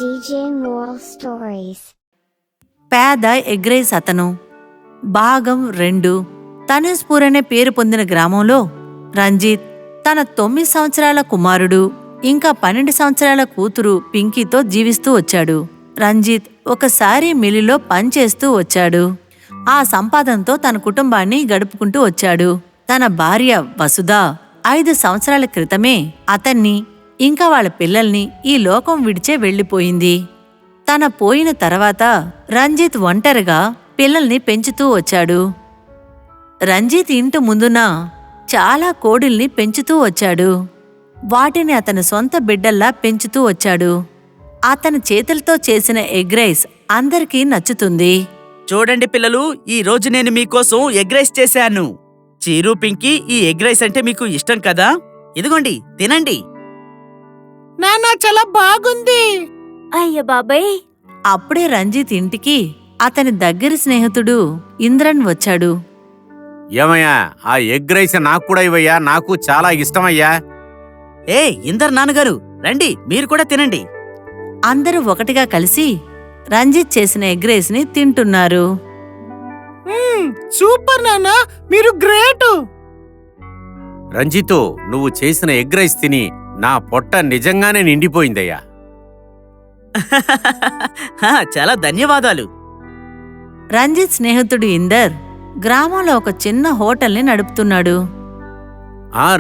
DJ Moral Stories. పేద ఎగ్రైస్ అతను. భాగం 2. తనేస్పూర్ అనే పేరు పొందిన గ్రామంలో రంజిత్ తన 9 సంవత్సరాల కుమారుడు ఇంకా 12 సంవత్సరాల కూతురు పింకీతో జీవిస్తూ వచ్చాడు. రంజిత్ ఒకసారి మిల్లులో పనిచేస్తూ వచ్చాడు. ఆ సంపాదనతో తన కుటుంబాన్ని గడుపుకుంటూ వచ్చాడు. తన భార్య వసుధ 5 సంవత్సరాల క్రితమే అతన్ని ఇంకా వాళ్ళ పిల్లల్ని ఈ లోకం విడిచే వెళ్లిపోయింది. తన పోయిన తర్వాత రంజిత్ ఒంటరిగా పిల్లల్ని పెంచుతూ వచ్చాడు. రంజిత్ ఇంటి ముందున చాలా కోడిల్ని పెంచుతూ వచ్చాడు. వాటిని అతని సొంత బిడ్డల్లా పెంచుతూ వచ్చాడు. అతని చేతులతో చేసిన ఎగ్ రైస్ అందరికీ నచ్చుతుంది. చూడండి పిల్లలు, ఈ రోజు నేను మీకోసం ఎగ్ రైస్ చేశాను. చీరు, పింకీ, ఈ ఎగ్ రైస్ అంటే మీకు ఇష్టం కదా? ఇదిగోండి, తినండి. నాన్న, చాలా బాగుంది. అయ్య బాబాయ్. అప్పుడే రంజిత్ ఇంటికి అతని దగ్గరి స్నేహితుడు ఇంద్రన్ వచ్చాడు. ఏమయ్యా, ఆ ఎగ్ రైస్ నాకు కూడా ఇవ్వయ్యా, నాకు చాలా ఇష్టమయ్యా. ఇందర్ నాన్నగారు, రండి, మీరు కూడా తినండి. అందరూ ఒకటిగా కలిసి రంజిత్ చేసిన ఎగ్ రైస్ ని తింటున్నారు. సూపర్ నాన్న, మీరు గ్రేట్. రంజిత్, నువ్వు చేసిన ఎగ్ రైస్ తిని నా పొట్ట నిజంగానే నిండిపోయిందయ్యా. చాలా ధన్యవాదాలు. రంజిత్ స్నేహితుడు ఇందర్ గ్రామంలో ఒక చిన్న హోటల్ని నడుపుతున్నాడు.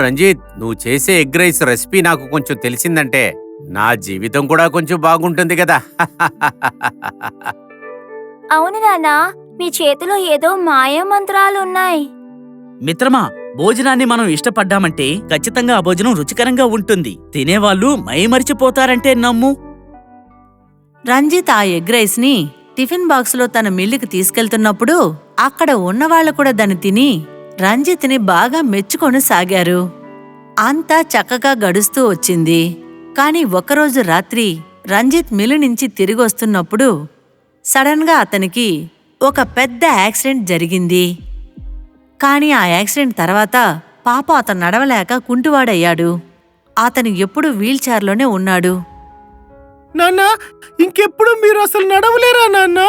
రంజిత్, నువ్వు చేసే ఎగ్ రైస్ రెసిపీ నాకు కొంచెం తెలిసిందంటే నా జీవితం కూడా కొంచెం బాగుంటుంది కదా. అవును నాన్నా, మీ చేతిలో ఏదో మాయ మంత్రాలున్నాయి. మిత్రమా, భోజనాన్ని మనం ఇష్టపడ్డామంటే ఖచ్చితంగా ఆ భోజనం రుచికరంగా ఉంటుంది. తినేవాళ్ళు మైమరిచిపోతారంటే నమ్ము. రంజిత్ ఆ ఎగ్ రైస్ ని టిఫిన్ బాక్సులో తన మిల్లుకి తీసుకెళ్తున్నప్పుడు అక్కడ ఉన్నవాళ్లు కూడా దాన్ని తిని రంజిత్ ని బాగా మెచ్చుకొని సాగారు. అంతా చక్కగా గడుస్తూ వచ్చింది. కాని ఒకరోజు రాత్రి రంజిత్ మిల్లు నుంచి తిరిగొస్తున్నప్పుడు సడన్ గా అతనికి ఒక పెద్ద యాక్సిడెంట్ జరిగింది. కాని ఆ యాక్సిడెంట్ తర్వాత పాపం అతను నడవలేక కుంటివాడయ్యాడు. అతను ఎప్పుడూ వీల్ చైర్లోనే ఉన్నాడు. నాన్న, ఇంకెప్పుడు మీరు అసలు నడవలేరా నాన్న?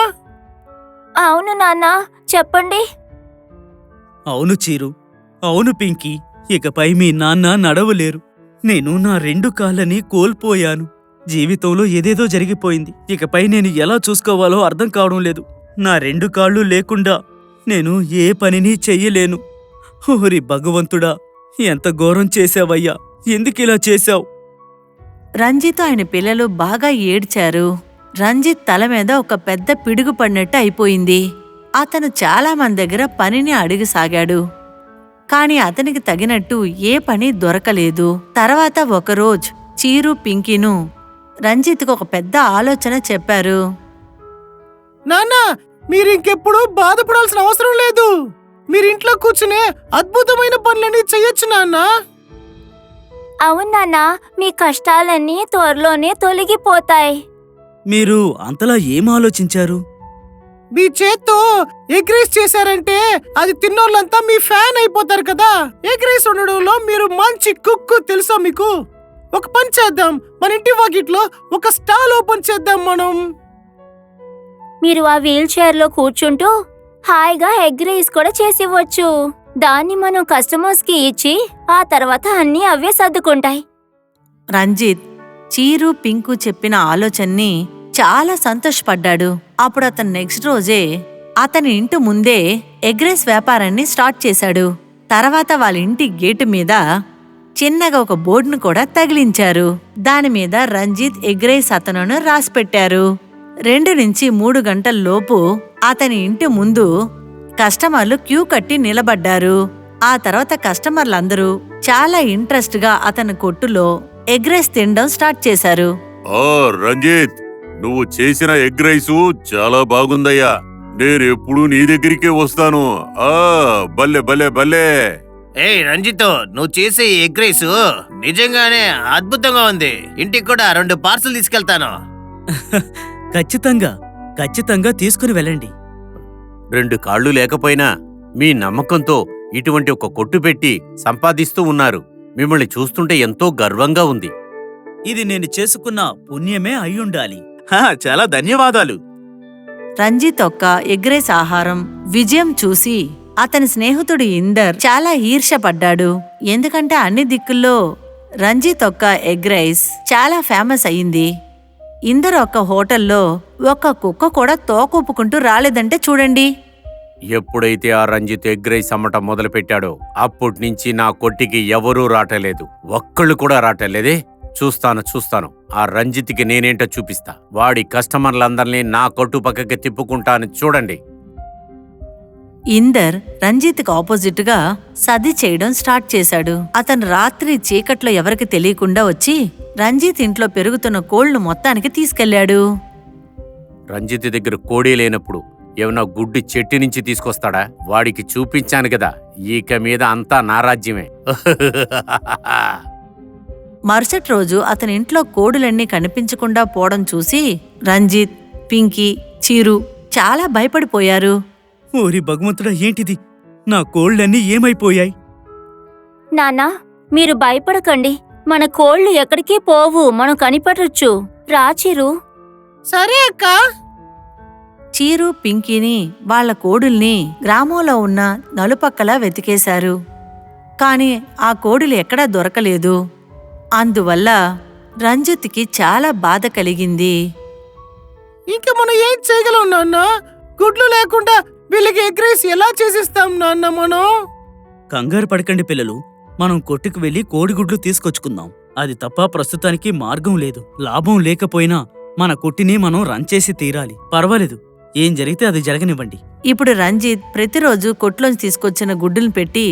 అవును నాన్నా, చెప్పండి. అవును చీరు, అవును పింకీ, ఇకపై మీ నాన్న నడవలేరు. నేను నా 2 కాళ్ళని కోల్పోయాను. జీవితంలో ఏదేదో జరిగిపోయింది. ఇకపై నేను ఎలా చూసుకోవాలో అర్థం కావడం లేదు. నా 2 కాళ్ళు లేకుండా నేను ఏ పనిని చెయ్యలేను. ఓరి భగవంతుడా, ఎంత ఘోరం చేశావయ్యా, ఎందుకిలా చేశావు? రంజిత్ ఆయన పిల్లలు బాగా ఏడ్చారు. రంజిత్ తల మీద ఒక పెద్ద పిడుగు పడినట్టు అయిపోయింది. అతను చాలా మంది దగ్గర పనిని అడిగసాగాడు. కాని అతనికి తగినట్టు ఏ పని దొరకలేదు. తర్వాత ఒకరోజు చీరు, పింకీను రంజిత్కు ఒక పెద్ద ఆలోచన చెప్పారు. నాన్న, మీరు ఇంకెప్పుడు బాధపడాల్సిన అవసరం లేదు. మీరింట్లో కూర్చునే అద్భుతమైన పనులని చెయ్యొచ్చు నాన్న. అవును నాన్నా, మీ కష్టాలన్నీ త్వరలోనే తొలగిపోతాయి. మీరు అంతలా ఏం ఆలోచించారు? మీ చేత్తో ఎగ్ రైస్ చేశారంటే అది తిన్నోళ్ళంతా మీ ఫ్యాన్ అయిపోతారు కదా. ఎగ్ రైస్ వండడంలో మీరు మంచి కుక్కు, తెలుసా మీకు? ఒక పని చేద్దాం, మన ఇంటి వాకిట్లో ఒక స్టాల్ ఓపెన్ చేద్దాం మనం. మీరు ఆ వీల్ చైర్లో కూర్చుంటూ హాయిగా ఎగ్ రైస్ కూడా చేసివ్వచ్చు. దాన్ని మనం కస్టమర్స్ కి ఇచ్చి ఆ తర్వాత అన్నీ అవే సర్దుకుంటాయి. రంజిత్ చీరు, పింకు చెప్పిన ఆలోచన్ని చాలా సంతోషపడ్డాడు. అప్పుడు అతను నెక్స్ట్ రోజే అతని ఇంటి ముందే ఎగ్ రైస్ వ్యాపారాన్ని స్టార్ట్ చేశాడు. తర్వాత వాళ్ళ ఇంటి గేటు మీద చిన్నగా ఒక బోర్డును కూడా తగిలించారు. దానిమీద రంజిత్ ఎగ్ రైస్ అతనును రాసిపెట్టారు. 2 నుంచి 3 గంటల్లోపు అతని ఇంటి ముందు కస్టమర్లు క్యూ కట్టి నిలబడ్డారు. ఆ తర్వాత కస్టమర్లందరూ చాలా ఇంట్రెస్ట్ గా అతని కొట్టులో ఎగ్ రైస్ తినడం స్టార్ట్ చేశారు. రంజిత్, నువ్వు చేసిన ఎగ్ రైసు చాలా బాగుందయ్యా. నేనెప్పుడు నీ దగ్గరికే వస్తాను. భలే భలే భలే. రంజిత్, నువ్వు చేసే ఎగ్ రైస్ నిజంగానే అద్భుతంగా ఉంది. ఇంటికి కూడా 2 పార్సల్ తీసుకెళ్తాను. ఖచ్చితంగా తీసుకుని వెళ్ళండి. 2 కాళ్ళు లేకపోయినా మీ నమ్మకంతో ఇటువంటి ఒక కొట్టు పెట్టి సంపాదిస్తూ ఉన్నారు. మిమ్మల్ని చూస్తుంటే ఎంతో గర్వంగా ఉంది. ఇది నేను చేసుకున్న పుణ్యమే అయ్యుండాలి. చాలా ధన్యవాదాలు. రంజిత్ ఒక్క ఎగ్ రైస్ ఆహారం విజయం చూసి అతని స్నేహితుడు ఇందర్ చాలా ఈర్ష్యపడ్డాడు. ఎందుకంటే అన్ని దిక్కుల్లో రంజిత్ ఒక్క ఎగ్ రైస్ చాలా ఫేమస్ అయింది. ఇందర్ ఒక్క హోటల్లో ఒక్క కుక్క కూడా తోకూపుకుంటూ రాలేదంటే చూడండి. ఎప్పుడైతే ఆ రంజిత్ ఎగ్ రైస్ అమ్మటం మొదలు పెట్టాడో అప్పటి నుంచి నా కొట్టికి ఎవరూ రాటలేదు. ఒక్కళ్ళు కూడా రాటలేదే. చూస్తాను ఆ రంజిత్కి నేనేంటో చూపిస్తా. వాడి కస్టమర్లందరినీ నా కొట్టు పక్కకి తిప్పుకుంటాను చూడండి. ఇందర్ రంజిత్కి ఆపోజిట్ గా సది చేయడం స్టార్ట్ చేశాడు. అతను రాత్రి చీకట్లో ఎవరికి తెలియకుండా వచ్చి రంజిత్ ఇంట్లో పెరుగుతున్న కోళ్లు మొత్తానికి తీసుకెళ్లాడు. రంజిత్ దగ్గర కోడి లేనప్పుడు ఏమన్నా గుడ్డి చెట్టు నుంచి తీసుకొస్తాడా? వాడికి చూపించాను కదా, ఈక మీద అంతా నా రాజ్యమే. మరుసటి రోజు అతని ఇంట్లో కోడులన్నీ కనిపించకుండా పోవడం చూసి రంజిత్, పింకీ, చీరు చాలా భయపడిపోయారు. ఓరి భగవంతుడా, ఏంటిది? నా కోళ్ళన్నీ ఏమైపోయాయి? నాన్నా, మీరు భయపడకండి. మన కోళ్లు ఎక్కడికి పోవు, మనం కనిపెట్టొచ్చు. రాచిరు. సరే అక్క. చీరు, పింకీని వాళ్ల కోడుల్ని గ్రామంలో ఉన్న నలుపక్కలా వెతికేశారు. కాని ఆ కోడులు ఎక్కడా దొరకలేదు. అందువల్ల రంజిత్కి చాలా బాధ కలిగింది. ఇంక మనం ఏం చేయగలం నాన్న? గుడ్లు లేకుండా వీళ్ళకి ఎగ్ రైస్ ఎలా చేసిస్తాం నాన్న మనం? కంగారు పడకండి పిల్లలు, మనం కొట్టుకు వెళ్లి కోడిగుడ్లు తీసుకొచ్చుకుందాం. అది తప్ప ప్రస్తుతానికి మార్గం లేదు. లాభం లేకపోయినా మన కొట్టిని మనం రన్ చేసి తీరాలి. పర్వాలేదు, ఏం జరిగితే అది జరగనివ్వండి. ఇప్పుడు రంజిత్ ప్రతిరోజు కొట్లోంచి తీసుకొచ్చిన గుడ్డులను పెట్టి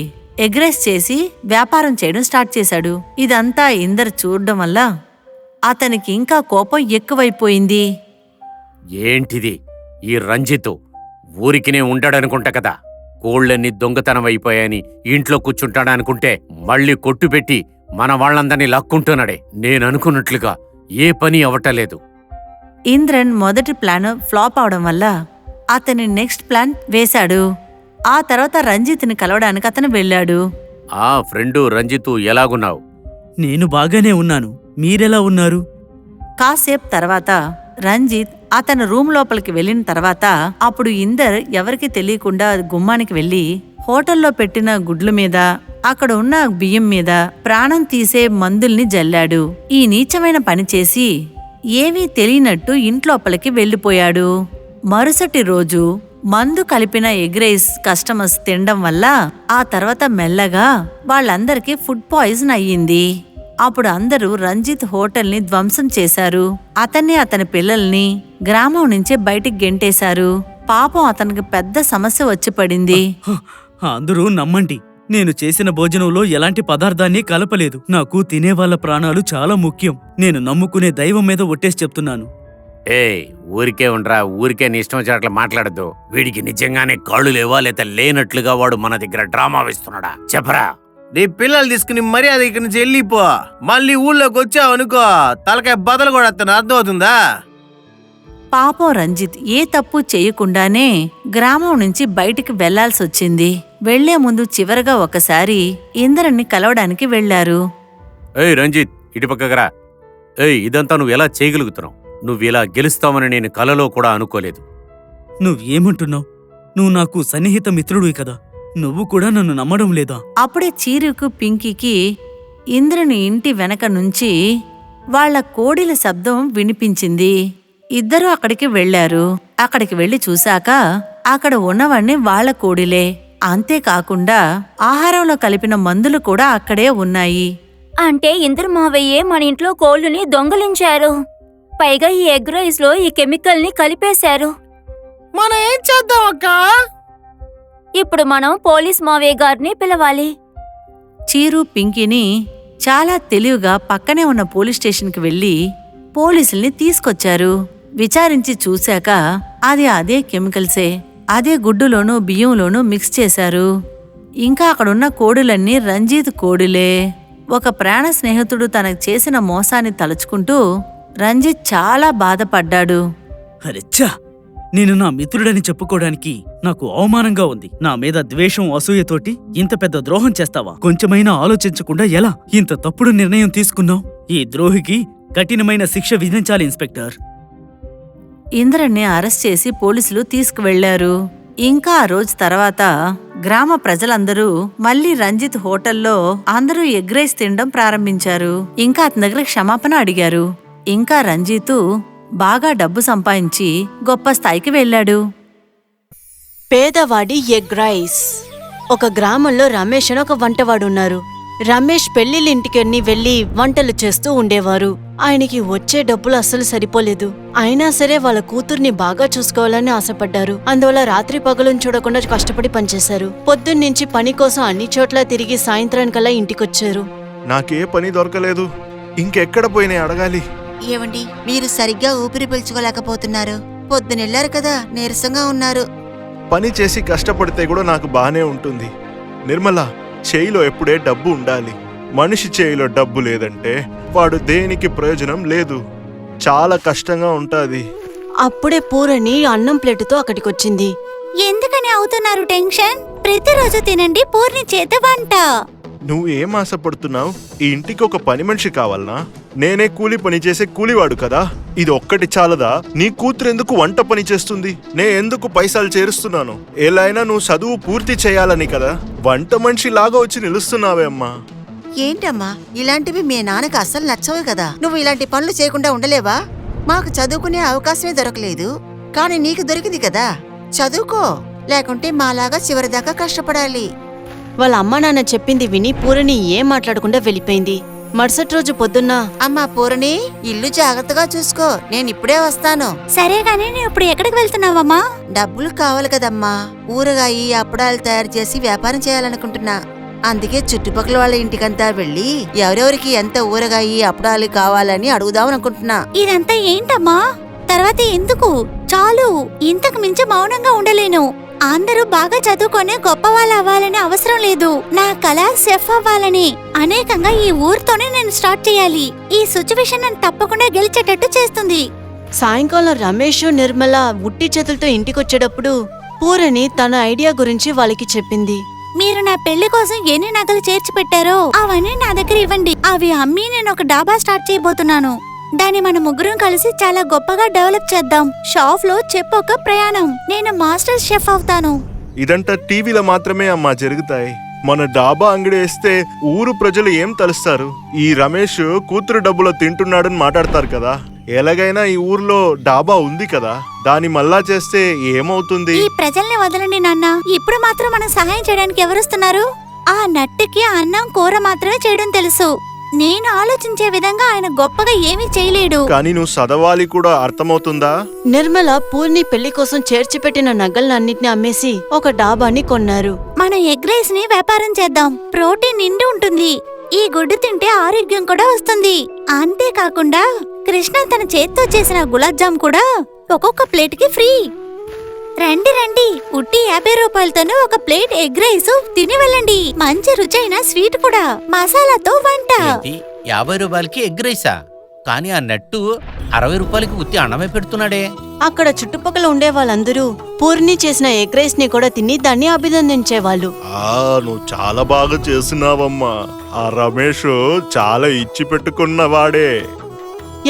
ఎగ్ రైస్ చేసి వ్యాపారం చేయడం స్టార్ట్ చేశాడు. ఇదంతా ఇందర్ చూడడం వల్ల అతనికి ఇంకా కోపం ఎక్కువైపోయింది. ఏంటిది? ఈ రంజిత్ ఊరికినే ఉంటాడనుకుంటా కదా. కోళ్లన్నీ దొంగతనం అయిపోయాయని ఇంట్లో కూర్చుంటాడనుకుంటే మళ్ళీ కొట్టు పెట్టి మన వాళ్ళందరినీ లక్కుంటున్నాడే. నేననుకున్నట్లుగా ఏ పని అవటలేదు. ఇంద్రన్ మొదటి ప్లాన్ ఫ్లాప్ అవడం వల్ల అతని నెక్స్ట్ ప్లాన్ వేశాడు. ఆ తర్వాత రంజిత్ని కలవడానికి అతను వెళ్ళాడు. ఆ ఫ్రెండు రంజిత్, ఎలాగున్నావు? నేను బాగానే ఉన్నాను. మీరెలా ఉన్నారు? కాసేపు తర్వాత రంజిత్ అతను రూమ్ లోపలికి వెళ్ళిన తర్వాత అప్పుడు ఇందర్ ఎవరికి తెలియకుండా గుమ్మానికి వెళ్లి హోటల్లో పెట్టిన గుడ్ల మీద, అక్కడ ఉన్న బియ్యం మీద ప్రాణం తీసే మందుల్ని జల్లాడు. ఈ నీచమైన పని చేసి ఏమీ తెలియనట్టు ఇంట్లోపలికి వెళ్లిపోయాడు. మరుసటి రోజు మందు కలిపిన ఎగ్ రైస్ కస్టమర్స్ తినడం వల్ల ఆ తర్వాత మెల్లగా వాళ్ళందరికీ ఫుడ్ పాయిజన్ అయ్యింది. అప్పుడు అందరూ రంజిత్ హోటల్ని ధ్వంసం చేశారు. అతన్ని, అతని పిల్లల్ని గ్రామం నుంచే బయటికి గెంటేశారు. పాపం అతనికి పెద్ద సమస్య వచ్చి పడింది. అందరూ నమ్మండి, నేను చేసిన భోజనంలో ఎలాంటి పదార్థాన్ని కలపలేదు. నాకు తినేవాళ్ల ప్రాణాలు చాలా ముఖ్యం. నేను నమ్ముకునే దైవం మీద ఒట్టేసి చెప్తున్నాను. ఊరికే ఉండరా, ఊరికే నీ ఇష్టం వచ్చినట్లు మాట్లాడద్దు. వీడికి నిజంగానే కాళ్ళు లేవా, లేక లేనట్లుగా వాడు మన దగ్గర డ్రామా వేస్తున్నాడా? చెప్పరా. నీ పిల్లలు తీసుకుని మర్యాద ఇక్కడి నుంచి వెళ్ళిపో. మళ్ళీ ఊళ్ళోకి వచ్చావు అనుకో, తలకాయ బదలు కూడా అర్థమవుతుందా? పాపం రంజిత్ ఏ తప్పు చేయకుండానే గ్రామం నుంచి బయటికి వెళ్లాల్సొచ్చింది. వెళ్లే ముందు చివరగా ఒకసారి ఇంద్రన్ని కలవడానికి వెళ్లారు. ఏయ్ రంజిత్, ఇటుపక్కరా. ఇదంతా నువ్వు ఎలా చేయగలుగుతున్నావు? నువ్విలా గెలుస్తావని నేను కలలో కూడా అనుకోలేదు. నువ్వేమంటున్నావు? నువ్వు నాకు సన్నిహిత మిత్రుడివి కదా, నువ్వు కూడా నన్ను నమ్మడం లేదా? అప్పుడే చీరుకు, పింకీకి ఇంద్రుని ఇంటి వెనక నుంచి వాళ్ల కోడిల శబ్దం వినిపించింది. ఇద్దరూ అక్కడికి వెళ్లారు. అక్కడికి వెళ్లి చూశాక అక్కడ ఉన్నవన్నీ వాళ్ల కోడిలే. అంతేకాకుండా ఆహారంలో కలిపిన మందులు కూడా అక్కడే ఉన్నాయి. అంటే ఇందరు మావయ్యే మన ఇంట్లో కోళ్లుని దొంగలించారు. పైగా ఈ ఎగ్ రైస్ లో ఈ కెమికల్ ని కలిపేశారు. మనం ఏం చేద్దాం అక్క? ఇప్పుడు మనం పోలీస్ మావయ్య గారిని పిలవాలి. చీరు, పింకీని చాలా తెలివిగా పక్కనే ఉన్న పోలీస్ స్టేషన్కి వెళ్లి పోలీసుల్ని తీసుకొచ్చారు. విచారించి చూశాక అది అదే కెమికల్సే. అదే గుడ్డులోనూ బియ్యంలోనూ మిక్స్ చేశారు. ఇంకా అక్కడున్న కోడులన్నీ రంజిత్ కోడులే. ఒక ప్రాణ స్నేహితుడు తనకు చేసిన మోసాన్ని తలుచుకుంటూ రంజిత్ చాలా బాధపడ్డాడు. అరెచ్చా, నేను నా మిత్రుడని చెప్పుకోవడానికి నాకు అవమానంగా ఉంది. నా మీద ద్వేషం, అసూయతోటి ఇంత పెద్ద ద్రోహం చేస్తావా? కొంచెమైనా ఆలోచించకుండా ఎలా ఇంత తప్పుడు నిర్ణయం తీసుకున్నావు? ఈ ద్రోహికి కఠినమైన శిక్ష విధించాలి ఇన్స్పెక్టర్. ఇంద్రని అరెస్ట్ చేసి పోలీసులు తీసుకువెళ్లారు. ఇంకా ఆ రోజు తర్వాత గ్రామ ప్రజలందరూ మళ్ళీ రంజిత్ హోటల్లో అందరూ ఎగ్ రైస్ తినడం ప్రారంభించారు. ఇంకా అతని దగ్గర క్షమాపణ అడిగారు. ఇంకా రంజిత్ బాగా డబ్బు సంపాదించి గొప్ప స్థాయికి వెళ్ళాడు. పేదవాడి ఎగ్ రైస్. ఒక గ్రామంలో రమేష్ అని ఒక వంటవాడున్నారు. రమేష్ పెళ్లిళ్ళింటికన్ని వెళ్లి వంటలు చేస్తూ ఉండేవారు. ఆయనకి వచ్చే డబ్బులు అస్సలు సరిపోలేదు. అయినా సరే వాళ్ళ కూతుర్ని బాగా చూసుకోవాలని ఆశపడ్డారు. అందువల్ల రాత్రి పగలను చూడకుండా కష్టపడి పనిచేశారు. పొద్దున్నుంచి పని కోసం అన్ని చోట్ల తిరిగి సాయంత్రానికల్లా ఇంటికొచ్చారు. నాకే పని దొరకలేదు, ఇంకెక్కడ పోయినా అడగాలి. ఏవండి, మీరు సరిగ్గా ఊపిరి పీల్చుకోలేకపోతున్నారు. పొద్దునెళ్లారు కదా, నీరసంగా ఉన్నారు. పని చేసి కష్టపడితే కూడా నాకు బానే ఉంటుంది. నిర్మల, చేయిలో ఎప్పుడే డబ్బు ఉండాలి. మనిషి చేయిలో డబ్బు లేదంటే వాడు దేనికి ప్రయోజనం లేదు. చాలా కష్టంగా ఉంటాది. అప్పుడే పూరణి అన్నం ప్లేటుతో అక్కడికొచ్చింది. ఎందుకని అవుతున్నారు టెన్షన్? ప్రతిరోజు తినండి పూర్ణి చేత వంట. నువ్వు ఏం ఆశపడుతున్నావు? ఈ ఇంటికి ఒక పని మనిషి కావాలనా? నేనే కూలి పని చేసే కూలివాడు కదా. ఇది ఒక్కటి చాలదా? నీ కూతురెందుకు వంట పని చేస్తుంది? నే ఎందుకు పైసలు చేరుస్తున్నాను? ఎలా అయినా నువ్వు చదువు పూర్తి చేయాలని కదా వంట మనిషి లాగా వచ్చి నిలుస్తున్నావే అమ్మా. ఏంటమ్మా, ఇలాంటివి మీ నాన్నకు అస్సలు నచ్చవు కదా. నువ్వు ఇలాంటి పనులు చేయకుండా ఉండలేవా? మాకు చదువుకునే అవకాశమే దొరకలేదు, కానీ నీకు దొరికింది కదా. చదువుకో, లేకుంటే మాలాగా చివరిదాకా కష్టపడాలి. వాళ్ళ అమ్మా నాన్న చెప్పింది విని పూరణి ఏం మాట్లాడకుండా వెళ్ళిపోయింది. మరుసటి రోజు పొద్దున్న, అమ్మా పూరణి, ఇల్లు జాగ్రత్తగా చూసుకో, నేను ఇప్పుడే వస్తాను. సరే గానీ నువ్వు ఇప్పుడు ఎక్కడికి వెళ్తున్నావమ్మా? డబ్బులు కావాలి కదమ్మా. ఊరగాయి అప్పడాలు తయారు చేసి వ్యాపారం చేయాలనుకుంటున్నా. అందుకే చుట్టుపక్కల వాళ్ళ ఇంటికంతా వెళ్ళి ఎవరెవరికి ఎంత ఊరగాయి అప్పడాలు కావాలని అడుగుదామనుకుంటున్నా. ఇదంతా ఏంటమ్మా? తర్వాత ఎందుకు? చాలు, ఇంతకు మించి మౌనంగా ఉండలేను. అందరూ బాగా చదువుకొని గొప్ప వాళ్ళు అవ్వాలని అవసరం లేదు. నా కళ సెఫ్ అవ్వాలని. అనేకంగా ఈ ఊరితోనే నేను స్టార్ట్ చేయాలి. ఈ సిచ్యువేషన్ నన్ను తప్పకుండా గెలిచేటట్టు చేస్తుంది. సాయంకాలం రమేష్, నిర్మల ఉట్టి చేతులతో ఇంటికొచ్చేటప్పుడు పూరణి తన ఐడియా గురించి వాళ్ళకి చెప్పింది. మీరు నా పెళ్లి కోసం ఎన్ని నగలు చేర్చి పెట్టారో అవన్నీ నా దగ్గర ఇవ్వండి. అవి అమ్మి నేను ఒక డాబా స్టార్ట్ చేయబోతున్నాను. దాన్ని మన ముగ్గురం కలిసి చాలా గొప్పగా డెవలప్ చేద్దాం. షాప్ లో చెప్పొక ప్రయాణం. నేను మాస్టర్ షెఫ్ అవుతాను. ఇదంతా టీవీలో మాత్రమే అమ్మా జరుగుతాయి. మన డాబా అంగడి వేస్తే ఊరు ప్రజలు ఏం తలుస్తారు? ఈ రమేష్ కూతురు డబ్బులో తింటున్నాడని మాట్లాడతారు కదా. ఎలాగైనా ఈ ఊర్లో డాబా ఉంది కదా, దాన్ని మళ్ళా చేస్తే ఏమవుతుంది? ఈ ప్రజల్ని వదలండి నాన్న. ఇప్పుడు మాత్రం మనం సహాయం చేయడానికి ఎవరుస్తున్నారు? ఆ నట్టుకి అన్నం కూర మాత్రమే చేయడం తెలుసు. నేను ఆలోచించే విధంగా ఆయన గొప్పగా ఏమీ చేయలేడు. కానీ నువ్వు చదవాలి కూడా, అర్థమవుతుందా? నిర్మల పూర్ణి పెళ్లి కోసం చేర్చిపెట్టిన నగలన్నిటిని అమ్మేసి ఒక డాబాని కొన్నారు. మనం ఎగ్ రైస్ ని వ్యాపారం చేద్దాం. ప్రోటీన్ నిండి ఉంటుంది. ఈ గుడ్డు తింటే ఆరోగ్యం కూడా వస్తుంది. అంతేకాకుండా కృష్ణ తన చేత్తో చేసిన గులాబ్ జామ్ కూడా ఒక్కొక్క ప్లేట్ కి ఫ్రీ. రండి రండి, ఉట్టి 50 రూపాయలతోనే ఒక ప్లేట్ ఎగ్ రైస్ తిని వెళ్ళండి. మంచి రుచైన స్వీట్ కూడా, మసాలాతో వంట. 50 రూపాయలకి ఎగ్ రైసా? కానీ ఆ నట్టు 60 రూపాయలకి ఉత్తి అన్నమే పెడుతున్నాడే. అక్కడ చుట్టుపక్కల ఉండే వాళ్ళందరూ పూర్ణి చేసిన ఎగ్ రైస్ ని కూడా తిని దాన్ని అభినందించేవాళ్ళు. నువ్వు చాలా బాగా చేస్తున్నావమ్మా. ఆ రమేష్ చాలా ఇచ్చి పెట్టుకున్నవాడే.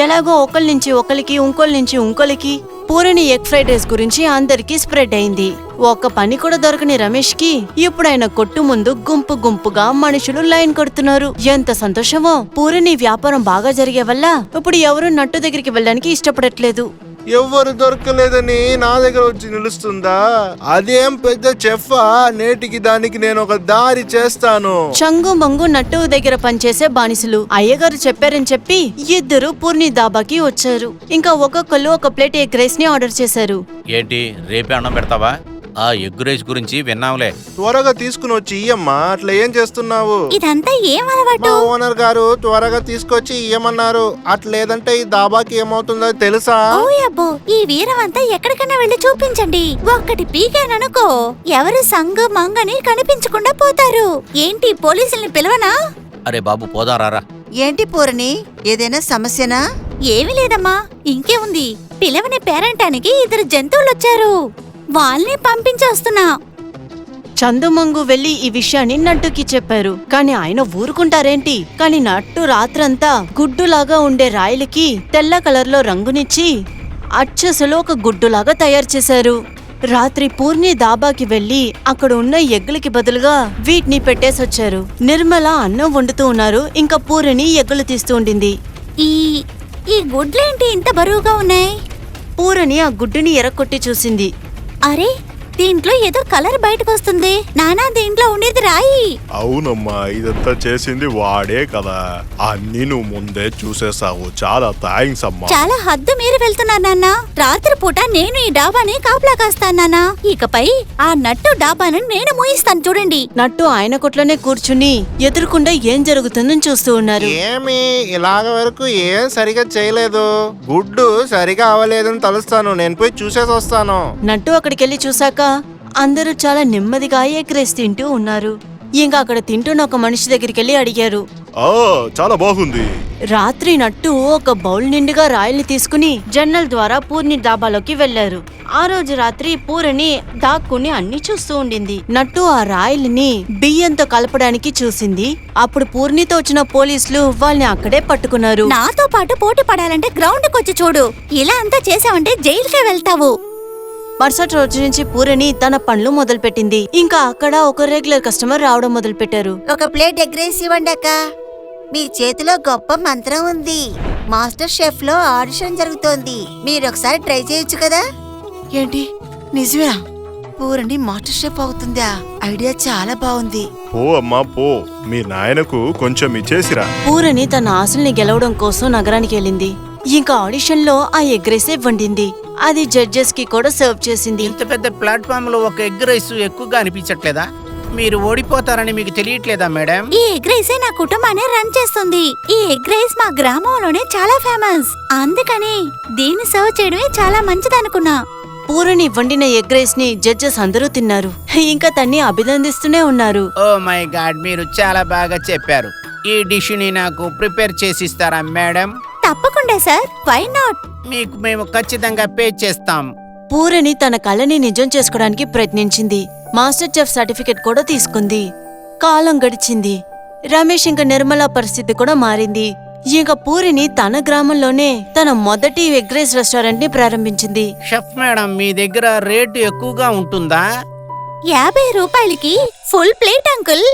ఎలాగో ఒకళ్ళ నుంచి ఒకరికి, ఇంకోళ్ళ నుంచి ఇంకోళ్ళకి పూరణి ఎగ్ ఫ్రైడ్ రైస్ గురించి అందరికీ స్ప్రెడ్ అయింది. ఒక్క పని కూడా దొరకని రమేష్ కి ఇప్పుడు ఆయన కొట్టు ముందు గుంపు గుంపుగా మనుషులు లైన్ కొడుతున్నారు. ఎంత సంతోషమో! పూరణి వ్యాపారం బాగా జరిగే వల్ల ఇప్పుడు ఎవరు నట్టు దగ్గరికి వెళ్ళడానికి ఇష్టపడట్లేదు. ఎవ్వరు దొరకలేదని నా దగ్గర వచ్చి నిలుస్తుందా? అదేం పెద్ద చెఫా? నేటికి దానికి నేను ఒక దారి చేస్తాను. చంగు మంగు నట్టు దగ్గర పనిచేసే బానిసలు అయ్యగారు చెప్పారని చెప్పి ఇద్దరు పూర్ణి దాబాకి వచ్చారు. ఇంకా ఒక్కొక్కరు ఒక ప్లేట్ ఎగ్ రైస్ ని ఆర్డర్ చేశారు. ఏంటి, రేపే అన్నం పెడతావా? ఆ ఎగ్ రైస్ గురించి విన్నాంలే. త్వరగా తీసుకుని వచ్చి ఇయ్యమ్మా. అట్లా ఏం చేస్తున్నావు? ఇదంతా ఏం అలవాటు? ఓనర్ గారు త్వరగా తీసుకొచ్చి ఇయ్యమన్నారు. అట్లేదంటే ఈ దాబాకి ఏమవుతుందో తెలుసా? ఓ అబ్బో, ఈ వీరం అంతా ఎక్కడికైనా వెళ్ళి చూపించండి. ఒక్కటి పీకాననుకో ఎవరు సంగు మంగని కనిపించకుండా పోతారు. ఏంటి, పోలీసుల్ని పిలవనా? అరే బాబు, పోదాం రారా. ఏంటి పూరణి, ఏదైనా సమస్యనా? ఏమీ లేదమ్మా, ఇంకే ఉంది. పిలవని పేరంటానికి 2 జంతువులు వచ్చారు. వాళ్ళని పంపించేస్తున్నా. చందుమంగు వెళ్లి ఈ విషయాన్ని నట్టుకి చెప్పారు. కాని ఆయన ఊరుకుంటారేంటి? కాని నట్టు రాత్రంతా గుడ్డులాగా ఉండే రాయిలకి తెల్ల కలర్లో రంగునిచ్చి అచ్చసలు ఒక గుడ్డులాగా తయారు చేశారు. రాత్రి పూర్ణి దాబాకి వెళ్లి అక్కడ ఉన్న ఎగ్గులకి బదులుగా వీటిని పెట్టేసొచ్చారు. నిర్మల అన్నం వండుతూ ఉన్నారు, ఇంకా పూర్ణి ఎగ్గులు తీస్తూ ఉండింది. ఈ ఈ గుడ్లేంటి ఇంత బరువుగా ఉన్నాయి? పూర్ణి ఆ గుడ్డుని ఎరక్కొట్టి చూసింది. అరే, దీంట్లో ఏదో కలర్ బయటకు వస్తుంది. నానా, దీంట్లో ఉండేది రాయి. అవునమ్మా, ఇదంతా చేసింది వాడే కదా. అన్నీ నువ్వు ముందే చూసేసావు. చాలా థ్యాంక్స్ అమ్మా. చాలా హద్దు మీరు వెళ్తున్నారు నాన్న. రాత్రిపూట నేను ఈ డాబాని కాపలా కాస్తాను నాన్న. ఇకపై ఆ నట్టు డాబాను నేను మూయిస్తాను చూడండి. నట్టు ఆయన కొట్లోనే కూర్చుని ఎదురుకుండా ఏం జరుగుతుందని చూస్తూ ఉన్నారు. ఏమి ఇలాగ వరకు ఏం సరిగా చేయలేదు. గుడ్డు సరిగా అవ్వలేదని తలుస్తాను. నేను పోయి చూసేసి వస్తాను. నట్టు అక్కడికెళ్లి చూశాక అందరూ చాలా నెమ్మదిగా ఎగ్ రైస్ తింటూ ఉన్నారు. ఇంకా అక్కడ తింటున్న ఒక మనిషి దగ్గరికెళ్లి అడిగారు. చాలా బాగుంది. రాత్రి నట్టు ఒక బౌల్ నిండుగా రాయిల్ని తీసుకుని జన్నల్ ద్వారా పూర్ణి డాబాలోకి వెళ్లారు. ఆ రోజు రాత్రి పూర్ణి దాక్కుని అన్ని చూస్తూ ఉండింది. నట్టు ఆ రాయిల్ని బియ్యంతో కలపడానికి చూసింది. అప్పుడు పూర్ణితో వచ్చిన పోలీసులు వాళ్ళని అక్కడే పట్టుకున్నారు. నాతో పాటు పోటీ పడాలంటే గ్రౌండ్కి వచ్చి చూడు. ఇలా అంతా చేసావంటే జైలుకే వెళ్తావు. మరుసటి రోజు నుంచి పూర్ణి తన పనులు మొదలుపెట్టింది. ఇంకా అక్కడ ఒక రెగ్యులర్ కస్టమర్ రావడం మొదలు పెట్టారు. ఒక ప్లేట్ ఎగ్ రైస్ ఇవ్వండి అక్క. మీ చేతిలో గొప్ప మంత్రం ఉంది. మాస్టర్ షెఫ్ లో ఆడిషన్ జరుగుతోంది. మీరు ఒకసారి ట్రై చేయొచ్చు కదా. ఏంటి, నిజమేనా? పూర్ణి మాస్టర్ షెఫ్ అవుతుందా? ఐడియా చాలా బాగుంది. పో అమ్మా పో, మీ నాయనకు కొంచెం ఇచ్చేసిరా. పూర్ణి తన ఆశల్ని గెలవడం కోసం నగరానికి వెళ్ళింది. ఇంకా ఆడిషన్ లో ఆ ఎగ్ రైసే వండింది. అది జడ్జెస్ కి కూడా సర్వ్ చేసింది. ఇంత పెద్ద ప్లాట్ఫామ్ లో ఒక ఎగ్ రైస్ ఎక్కువగా అనిపించట్లేదా? మీరు ఓడిపోతారని మీకు తెలియట్లేదా మేడం? ఈ ఎగ్ రైసే నా కుటుంబాన్ని రన్ చేస్తుంది. ఈ ఎగ్ రైస్ మా గ్రామంలోనే చాలా ఫేమస్. అందుకని దీన్ని సర్వ్ చేయడమే చాలా మంచిదనుకున్నా. పూర్ణి వండిన ఎగ్ రైస్ ని జడ్జెస్ అందరూ తిన్నారు. ఇంకా తన్ని అభినందిస్తూనే ఉన్నారు. ఓ మై గాడ్, మీరు చాలా బాగా చెప్పారు. ఈ డిష్ ని నాకు ప్రిపేర్ చేసిస్తారా మేడం? తప్పకుండా సార్, వై నాట్? మీకు మేము ఖచ్చితంగా పే చేస్తాం. పూర్ణి తన కళని నిజం చేసుకోవడానికి ప్రయత్నించింది. మాస్టర్ చెఫ్ సర్టిఫికెట్ కూడా తీసుకుంది. కాలం గడిచింది. రమేష్ ఇంకా నిర్మల పరిస్థితి కూడా మారింది. ఇంకా పూర్ణి తన గ్రామంలోనే తన మొదటి ఎగ్ రైస్ రెస్టారెంట్ ని ప్రారంభించింది. షెఫ్ మేడం, మీ దగ్గర రేటు ఎక్కువగా ఉంటుందా? 50 రూపాయలకి ఫుల్ ప్లేట్ అంకుల్.